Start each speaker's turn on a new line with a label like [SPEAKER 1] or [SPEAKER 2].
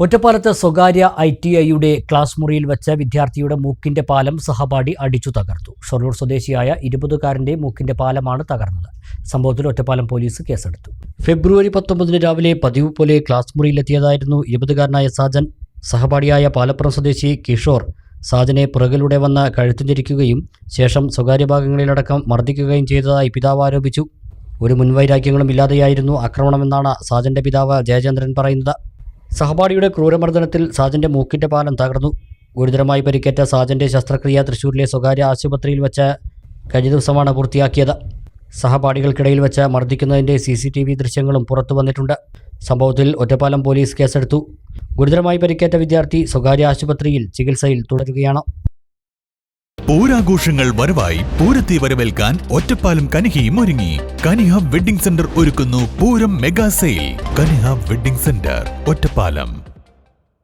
[SPEAKER 1] ഒറ്റപ്പാലത്ത് സ്വകാര്യ ITIയുടെ ക്ലാസ് മുറിയിൽ വെച്ച വിദ്യാർത്ഥിയുടെ മൂക്കിന്റെ പാലം സഹപാഠി അടിച്ചു തകർത്തു. ഷൊർണൂർ സ്വദേശിയായ 20-കാരന്റെ മൂക്കിന്റെ പാലമാണ് തകർന്നത്. സംഭവത്തിൽ ഒറ്റപ്പാലം പോലീസ് കേസെടുത്തു. ഫെബ്രുവരി 19 രാവിലെ പതിവ് പോലെ ക്ലാസ് മുറിയിലെത്തിയതായിരുന്നു 20-കാരനായ സാജൻ. സഹപാഠിയായ പാലപ്പുറം സ്വദേശി കിഷോർ സാജനെ പുറകിലൂടെ വന്ന് കഴുത്തുഞ്ഞിരിക്കുകയും ശേഷം സ്വകാര്യ ഭാഗങ്ങളിലടക്കം മർദ്ദിക്കുകയും ചെയ്തതായി പിതാവ് ആരോപിച്ചു. ഒരു മുൻവൈരാഗ്യങ്ങളും ഇല്ലാതെയായിരുന്നു ആക്രമണമെന്നാണ് സാജന്റെ പിതാവ് ജയചന്ദ്രൻ പറയുന്നത്. സഹപാഠിയുടെ ക്രൂരമർദ്ദനത്തിൽ സാജന്റെ മൂക്കിന്റെ പാലം തകർന്നു. ഗുരുതരമായി പരിക്കേറ്റ സാജന്റെ ശസ്ത്രക്രിയ തൃശൂരിലെ സ്വകാര്യ ആശുപത്രിയിൽ വെച്ച് കഴിഞ്ഞ ദിവസമാണ് പൂർത്തിയാക്കിയത്. സഹപാഠികൾക്കിടയിൽ വെച്ച് മർദ്ദിക്കുന്നതിന്റെ CCTV ദൃശ്യങ്ങളും പുറത്തു വന്നിട്ടുണ്ട്. സംഭവത്തിൽ ഒറ്റപ്പാലം പോലീസ് കേസെടുത്തു. ഗുരുതരമായി പരിക്കേറ്റ വിദ്യാർത്ഥി സ്വകാര്യ ആശുപത്രിയിൽ ചികിത്സയിൽ തുടരുകയാണ്.
[SPEAKER 2] പൂരാഘോഷങ്ങൾ വരവായി പൂരത്തെ വരവേൽക്കാൻ ഒറ്റപ്പാലം കനിഹയും ഒരുങ്ങി. കനിഹ വെഡ്ഡിംഗ് സെന്റർ ഒരുക്കുന്നു Pooram mega sale. Kaniha wedding centre, Ottapalam.